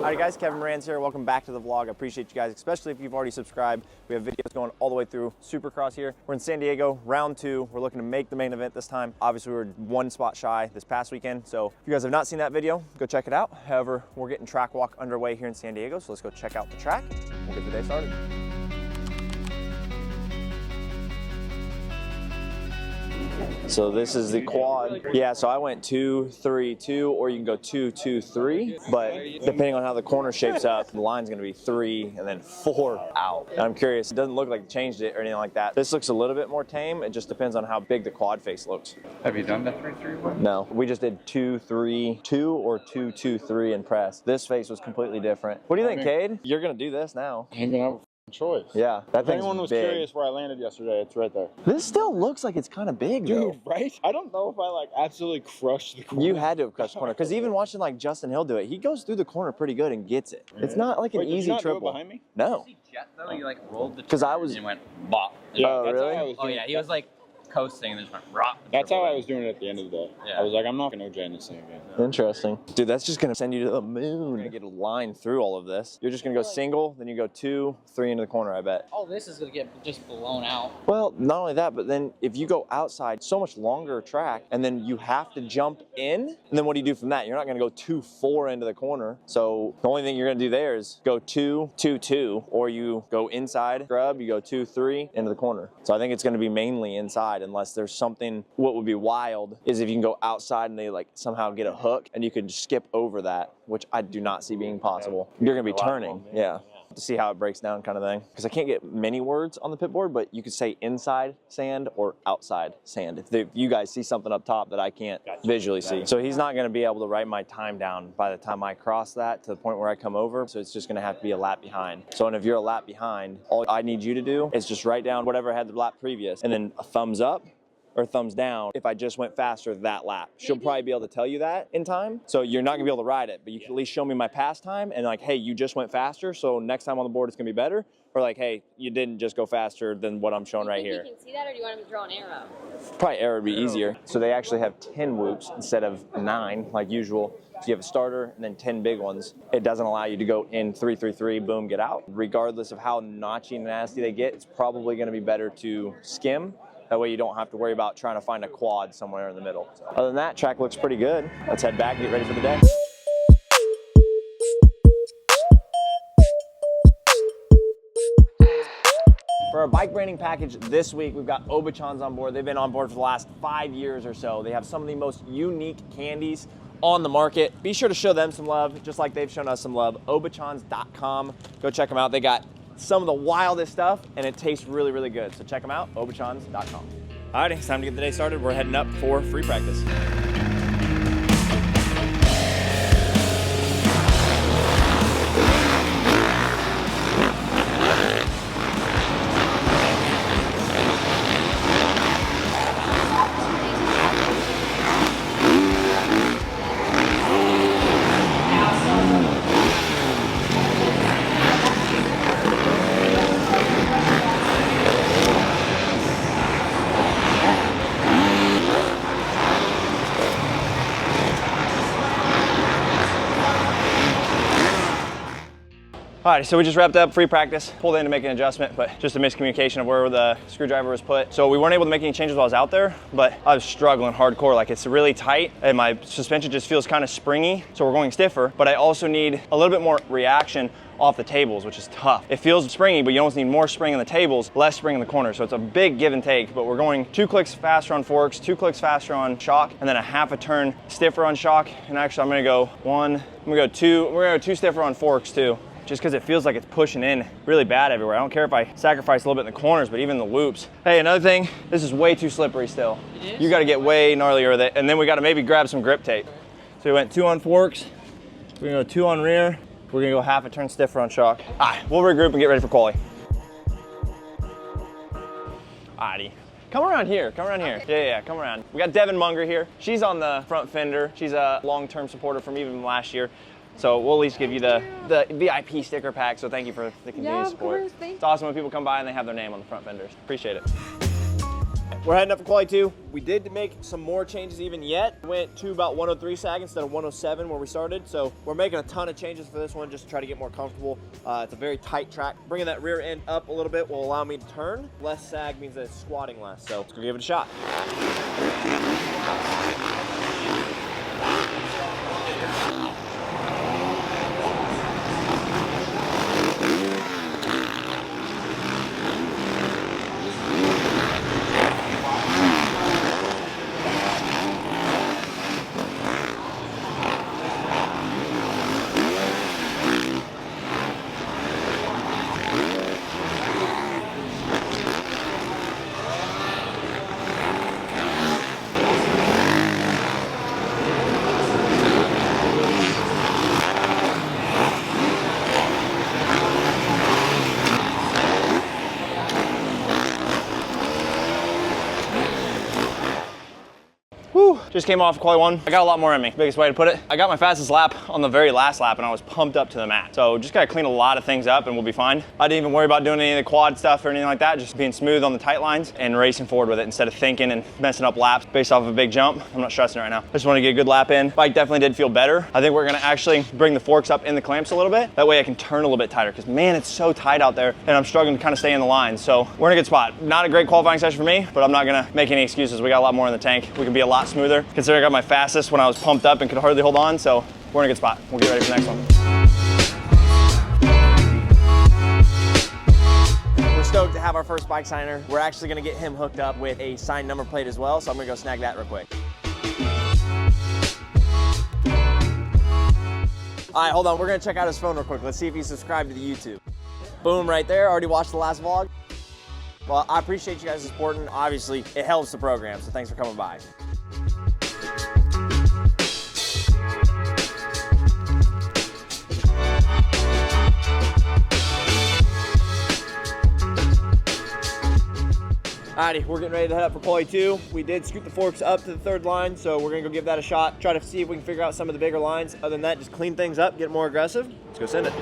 Alright guys, Kevin Moranz here. Welcome back to the vlog. I appreciate you guys, especially if you've already subscribed. We have videos going all the way through Supercross here. We're in San Diego, round 2. We're looking to make the main event this time. Obviously, we were one spot shy this past weekend. So if you guys have not seen that video, go check it out. However, we're getting track walk underway here in San Diego. So let's go check out the track. We'll get the day started. So this is the quad. Yeah, so I went 2, 3, 2, or you can go 2, 2, 3. But depending on how the corner shapes up, the line's gonna be 3 and then 4 out. And I'm curious, it doesn't look like it changed it or anything like that. This looks a little bit more tame. It just depends on how big the quad face looks. Have you done the 3, 3, 1? No, we just did 2, 3, 2 or 2, 2, 3 and press. This face was completely different. What do you think, Cade? You're gonna do this now. I ain't gonna have a choice. Yeah, that if anyone was curious where I landed yesterday, it's right there. This still looks like it's kind of big, though. Dude, right? I don't know if I like absolutely crushed the corner. You had to have crushed the corner, because even watching like Justin Hill do it, he goes through the corner pretty good and gets it. It's not like an Wait, did easy you not triple. Do it behind me? No. Did you see Jet though? He like rolled the Because I was. and went bop. Yeah, Oh, that's really? How I was Oh doing yeah, he was like coasting and then just went rock. That's how I was doing it at the end of the day. Yeah. I was like, I'm not gonna OJ in this thing again. Interesting. Dude, that's just gonna send you to the moon. You're gonna get a line through all of this. You're just gonna go single, then you go 2, 3 into the corner, I bet. All this is gonna get just blown out. Well, not only that, but then if you go outside, so much longer track, and then you have to jump in, and then what do you do from that? You're not gonna go 2, 4 into the corner. So the only thing you're gonna do there is go 2, 2, 2, or you go inside, grub, you go 2, 3 into the corner. So I think it's gonna be mainly inside unless there's something. What would be wild is if you can go outside and they like somehow get a hook and you could skip over that, which I do not see being possible. You're gonna be turning, yeah. To see how it breaks down kind of thing. Because I can't get many words on the pit board, but you could say inside sand or outside sand. If you guys see something up top that I can't visually see. So he's not gonna be able to write my time down by the time I cross that to the point where I come over. So it's just gonna have to be a lap behind. So and if you're a lap behind, all I need you to do is just write down whatever I had the lap previous and then a thumbs up or thumbs down if I just went faster that lap. She'll probably be able to tell you that in time. So you're not gonna be able to ride it, but you can at least show me my past time and like, hey, you just went faster, so next time on the board it's gonna be better. Or like, hey, you didn't just go faster than what I'm showing right here. You can see that, or do you want him to draw an arrow? Probably arrow would be easier. So they actually have 10 whoops instead of 9 like usual. So you have a starter and then 10 big ones. It doesn't allow you to go in 3, 3, 3, boom, get out. Regardless of how notchy and nasty they get, it's probably gonna be better to skim. That way you don't have to worry about trying to find a quad somewhere in the middle. So other than that, track looks pretty good. Let's head back and get ready for the day. For our bike branding package this week, we've got Obachans on board. They've been on board for the last 5 years or so. They have some of the most unique candies on the market. Be sure to show them some love, just like they've shown us some love. Obachans.com. Go check them out. They got some of the wildest stuff, and it tastes really, really good. So check them out, Obachans.com. All right, it's time to get the day started. We're heading up for free practice. All right, so we just wrapped up free practice, pulled in to make an adjustment, but just a miscommunication of where the screwdriver was put. So we weren't able to make any changes while I was out there, but I was struggling hardcore. Like it's really tight and my suspension just feels kind of springy. So we're going stiffer, but I also need a little bit more reaction off the tables, which is tough. It feels springy, but you almost need more spring in the tables, less spring in the corners. So it's a big give and take, but we're going 2 clicks faster on forks, 2 clicks faster on shock, and then a half a turn stiffer on shock. And actually I'm gonna go 1, I'm gonna go 2, we're gonna go 2 stiffer on forks too, just because it feels like it's pushing in really bad everywhere. I don't care if I sacrifice a little bit in the corners, but even the loops. Hey, another thing, this is way too slippery still. It is? You gotta get way gnarlier with it, and then we gotta maybe grab some grip tape. So we went 2 on forks, we're gonna go 2 on rear, we're gonna go half a turn stiffer on shock. All right, we'll regroup and get ready for quali. Alrighty. Come around here, come around here. Yeah, come around. We got Devin Munger here. She's on the front fender. She's a long-term supporter from even last year. So we'll at least give you the VIP sticker pack, so thank you for the continued support. Course, it's awesome when people come by and they have their name on the front fenders. Appreciate it. We're heading up for quali 2. We did make some more changes even yet. Went to about 103 sag instead of 107 where we started. So we're making a ton of changes for this one just to try to get more comfortable. It's a very tight track. Bringing that rear end up a little bit will allow me to turn. Less sag means that it's squatting less. So let's go give it a shot. Just came off quali 1. I got a lot more in me, biggest way to put it. I got my fastest lap on the very last lap and I was pumped up to the mat. So just gotta clean a lot of things up and we'll be fine. I didn't even worry about doing any of the quad stuff or anything like that, just being smooth on the tight lines and racing forward with it instead of thinking and messing up laps based off of a big jump. I'm not stressing right now. I just wanna get a good lap in. Bike definitely did feel better. I think we're gonna actually bring the forks up in the clamps a little bit. That way I can turn a little bit tighter because man, it's so tight out there and I'm struggling to kind of stay in the line. So we're in a good spot. Not a great qualifying session for me, but I'm not gonna make any excuses. We got a lot more in the tank. We can be a lot smoother considering I got my fastest when I was pumped up and could hardly hold on, so we're in a good spot. We'll get ready for the next one. We're stoked to have our first bike signer. We're actually gonna get him hooked up with a signed number plate as well, so I'm gonna go snag that real quick. All right, hold on, we're gonna check out his phone real quick. Let's see if he's subscribed to the YouTube. Boom, right there, already watched the last vlog. Well, I appreciate you guys supporting. Obviously, it helps the program, so thanks for coming by. Alrighty, we're getting ready to head up for quali 2. We did scoot the forks up to the 3rd line, so we're gonna go give that a shot. Try to see if we can figure out some of the bigger lines. Other than that, just clean things up, get more aggressive. Let's go send it.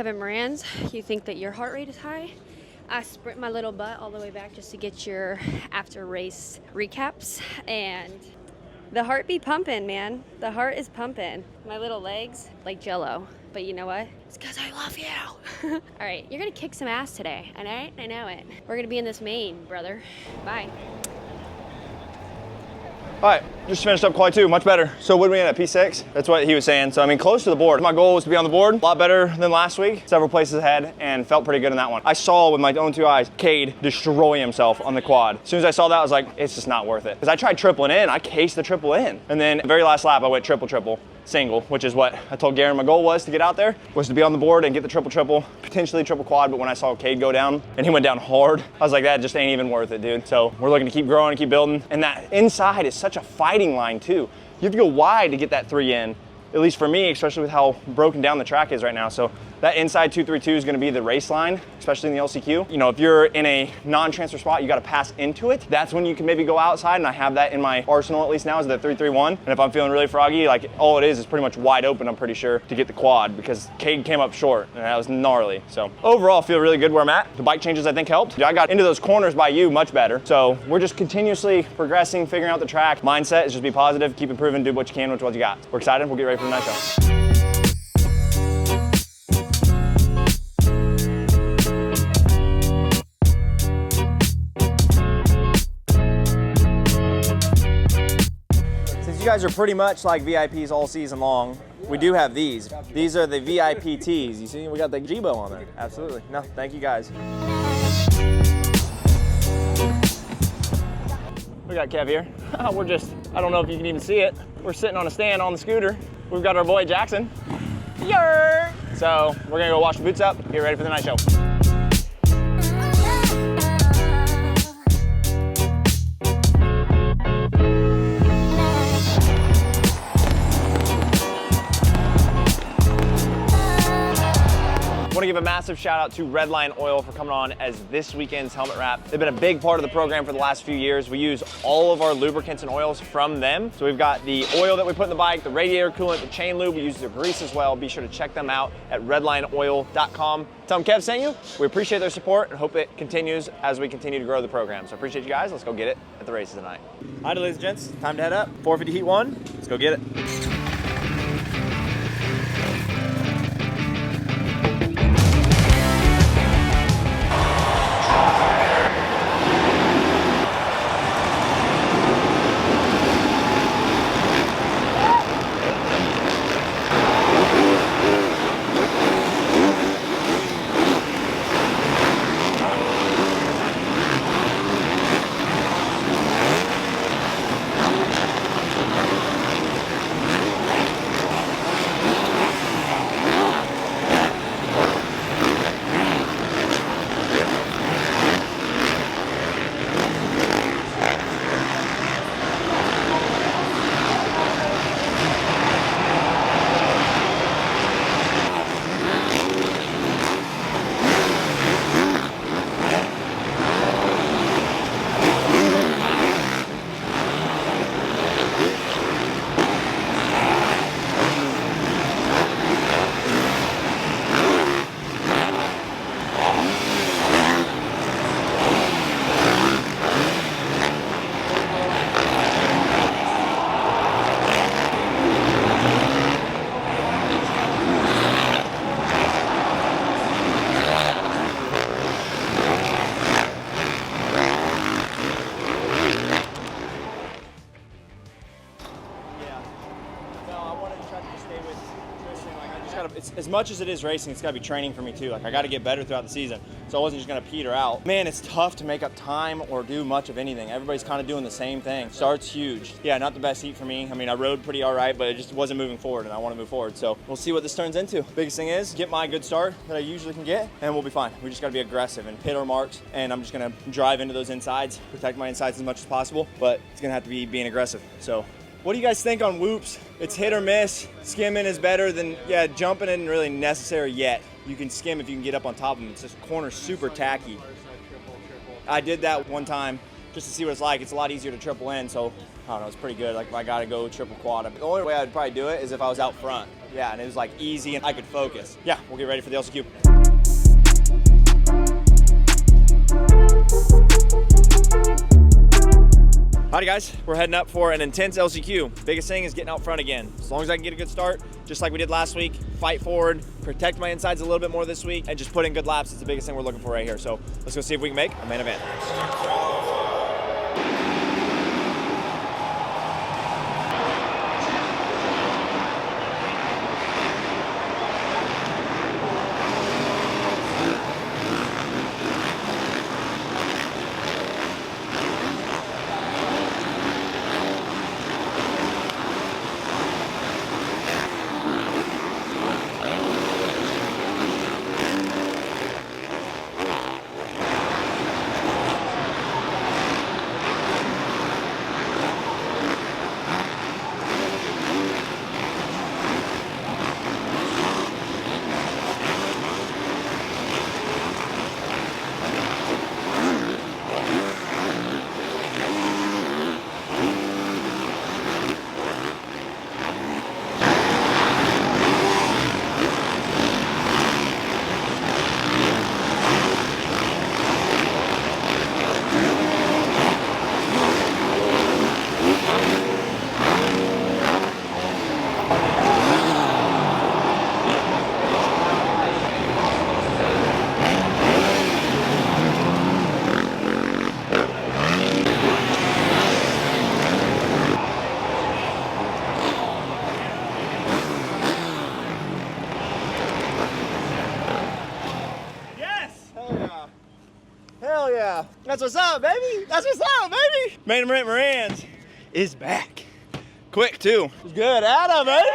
Moranz, you think that your heart rate is high? I sprint my little butt all the way back just to get your after race recaps, and the heart be pumping, man. The heart is pumping. My little legs like jello, but you know what? It's because I love you. All right, you're gonna kick some ass today. All right, I know it. We're gonna be in this main, brother. Bye. All right, just finished up quali 2, much better. So what did we end at, P6? That's what he was saying. So I mean, close to the board. My goal was to be on the board, a lot better than last week, several places ahead, and felt pretty good in that one. I saw with my own 2 eyes, Cade destroy himself on the quad. As soon as I saw that, I was like, it's just not worth it. Because I tried tripling in, I cased the triple in. And then the very last lap, I went triple, single, which is what I told Garen my goal was to get out there, was to be on the board and get the triple, potentially triple quad. But when I saw Cade go down, and he went down hard, I was like, that just ain't even worth it, dude. So we're looking to keep growing and keep building. And that inside is such a fighting line too. You have to go wide to get that 3 in, at least for me, especially with how broken down the track is right now. So that inside 232 is gonna be the race line, especially in the LCQ. You know, if you're in a non-transfer spot, you gotta pass into it. That's when you can maybe go outside, and I have that in my arsenal at least now is the 331. And if I'm feeling really froggy, like all it is pretty much wide open, I'm pretty sure, to get the quad, because Cade came up short and that was gnarly. So overall, I feel really good where I'm at. The bike changes I think helped. I got into those corners by you much better. So we're just continuously progressing, figuring out the track. Mindset is just be positive, keep improving, do what you can with what you got. We're excited, we'll get ready for the night show. You guys are pretty much like VIPs all season long. We do have these. These are the VIP tees. You see, we got the Jibo on there. Absolutely. No, thank you guys. We got Kev here. We're just, I don't know if you can even see it. We're sitting on a stand on the scooter. We've got our boy Jackson. Yer! So we're gonna go wash the boots up, get ready for the night show. I want to give a massive shout out to Redline Oil for coming on as this weekend's helmet wrap. They've been a big part of the program for the last few years. We use all of our lubricants and oils from them. So we've got the oil that we put in the bike, the radiator coolant, the chain lube. We use their grease as well. Be sure to check them out at redlineoil.com. Tell them Kev sent you. We appreciate their support and hope it continues as we continue to grow the program. So appreciate you guys. Let's go get it at the races tonight. All right, ladies and gents, time to head up. 450 heat 1. Let's go get it. As much as it is racing, it's got to be training for me too. Like I got to get better throughout the season, so I wasn't just going to peter out. Man, it's tough to make up time or do much of anything. Everybody's kind of doing the same thing. Start's huge. Yeah, not the best heat for me. I mean, I rode pretty all right, but it just wasn't moving forward, and I want to move forward. So we'll see what this turns into. Biggest thing is get my good start that I usually can get, and we'll be fine. We just got to be aggressive and hit our marks, and I'm just going to drive into those insides, protect my insides as much as possible, but it's going to have to be being aggressive. So what do you guys think on whoops? It's hit or miss. Skimming is better than, yeah, jumping isn't really necessary yet. You can skim if you can get up on top of them. It's just corner super tacky. I did that one time just to see what it's like. It's a lot easier to triple in, so I don't know, it's pretty good. Like if I gotta go triple quad. The only way I'd probably do it is if I was out front. Yeah, and it was like easy and I could focus. Yeah, we'll get ready for the LCQ. Alrighty guys, we're heading up for an intense LCQ. Biggest thing is getting out front again. As long as I can get a good start, just like we did last week, fight forward, protect my insides a little bit more this week, and just put in good laps. It's the biggest thing we're looking for right here. So let's go see if we can make a main event. That's what's up, baby. That's what's up, baby. Main event Moranz is back. Quick, too. It's good. Adam, baby.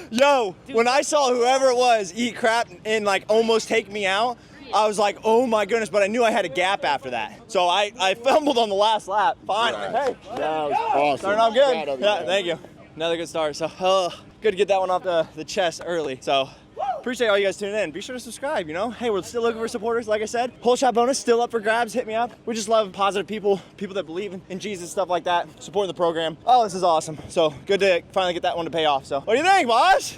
Yo, when I saw whoever it was eat crap and like almost take me out, I was like, oh my goodness, but I knew I had a gap after that. So I fumbled on the last lap. Finally. Hey. That was awesome. Starting off good. Yeah, thank you. Another good start. So good to get that one off the chest early. So appreciate all you guys tuning in. Be sure to subscribe, you know? Hey, we're still looking for supporters, like I said. Whole shot bonus still up for grabs. Hit me up. We just love positive people that believe in Jesus, stuff like that, supporting the program. Oh, this is awesome. So good to finally get that one to pay off. So what do you think, boss?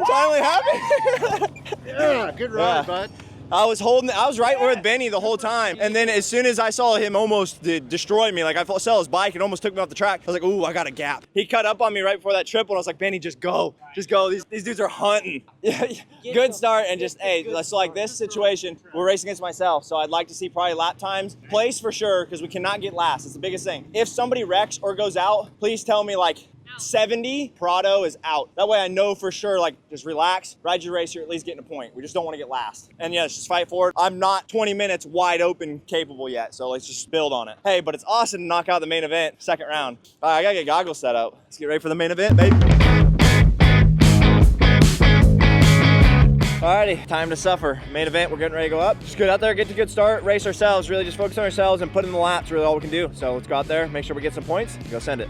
Finally happy? Yeah, good ride, bud. I was right with Benny the whole time. And then as soon as I saw him almost destroy me, like I saw his bike and almost took me off the track, I was like, ooh, I got a gap. He cut up on me right before that triple and I was like, Benny, just go. Just go. These dudes are hunting. Good start and just, hey, so like this situation, we're racing against myself. So I'd like to see probably lap times. Place for sure, because we cannot get last. It's the biggest thing. If somebody wrecks or goes out, please tell me like, 70, Prado is out. That way I know for sure, like, just relax, ride your race, you're at least getting a point. We just don't want to get last. And yes, just fight for it. I'm not 20 minutes wide open capable yet, so let's just build on it. Hey, but it's awesome to knock out the main event, second round. All right, I gotta get goggles set up. Let's get ready for the main event, baby. Alrighty, time to suffer. Main event, we're getting ready to go up. Just get out there, get to a good start, race ourselves, really just focus on ourselves and put in the laps, really all we can do. So let's go out there, make sure we get some points, go send it.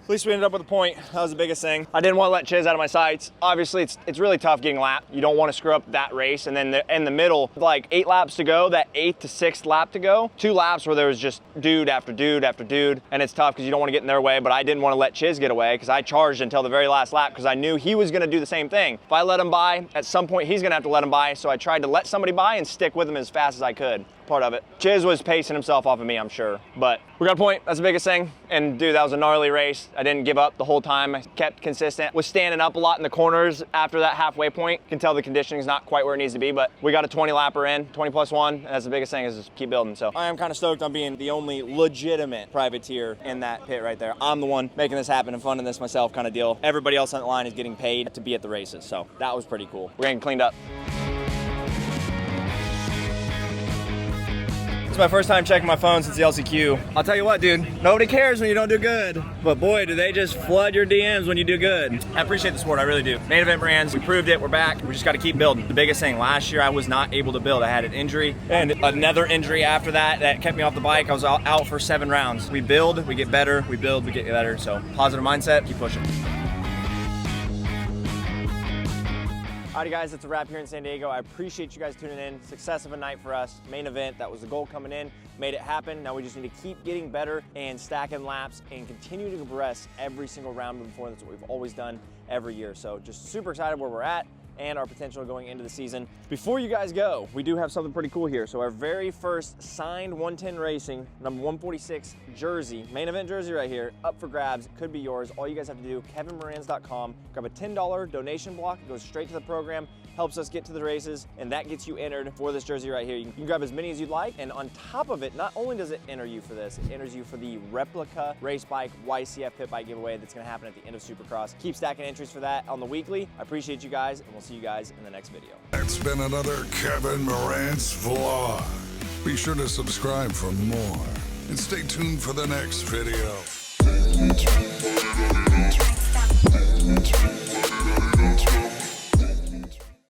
At least we ended up with a point. That was the biggest thing. I didn't want to let Chiz out of my sights. Obviously, it's really tough getting lapped. You don't want to screw up that race. And then in the middle, like 8 laps to go, that 8th to 6th lap to go, 2 laps where there was just dude after dude after dude. And it's tough because you don't want to get in their way, but I didn't want to let Chiz get away because I charged until the very last lap because I knew he was going to do the same thing. If I let him by, at some point he's going to have to let him by. So I tried to let somebody by and stick with him as fast as I could. Part of it. Chiz was pacing himself off of me, I'm sure. But we got a point, that's the biggest thing. And dude, that was a gnarly race. I didn't give up the whole time. I kept consistent. Was standing up a lot in the corners after that halfway point. You can tell the conditioning's not quite where it needs to be, but we got a 20 lapper in, 20 plus 1. And that's the biggest thing is just keep building. So I am kind of stoked on being the only legitimate privateer in that pit right there. I'm the one making this happen and funding this myself kind of deal. Everybody else on the line is getting paid to be at the races. So that was pretty cool. We're getting cleaned up. My first time checking my phone since the LCQ. I'll tell you what, dude, nobody cares when you don't do good, but boy, do they just flood your DMs when you do good. I appreciate the support, I really do. Main event brands, we proved it, we're back. We just got to keep building. The biggest thing, last year I was not able to build. I had an injury and another injury after that kept me off the bike. I was out for 7 rounds. We build, we get better, we build, we get better. So positive mindset, keep pushing. Alrighty guys, that's a wrap here in San Diego. I appreciate you guys tuning in. Success of a night for us. Main event, that was the goal coming in. Made it happen. Now we just need to keep getting better and stacking laps and continue to progress every single round moving forward. That's what we've always done every year. So just super excited where we're at and our potential going into the season. Before you guys go, we do have something pretty cool here. So our very first signed 110 Racing, number 146 jersey, main event jersey right here, up for grabs. It could be yours. All you guys have to do, kevinmoranz.com, grab a $10 donation block. It goes straight to the program, helps us get to the races, and that gets you entered for this jersey right here. You can grab as many as you'd like, and on top of it, not only does it enter you for this, it enters you for the replica race bike YCF pit bike giveaway that's gonna happen at the end of Supercross. Keep stacking entries for that on the weekly. I appreciate you guys, and we'll see you guys in the next video. It's been another Kevin Moranz vlog. Be sure to subscribe for more and stay tuned for the next video.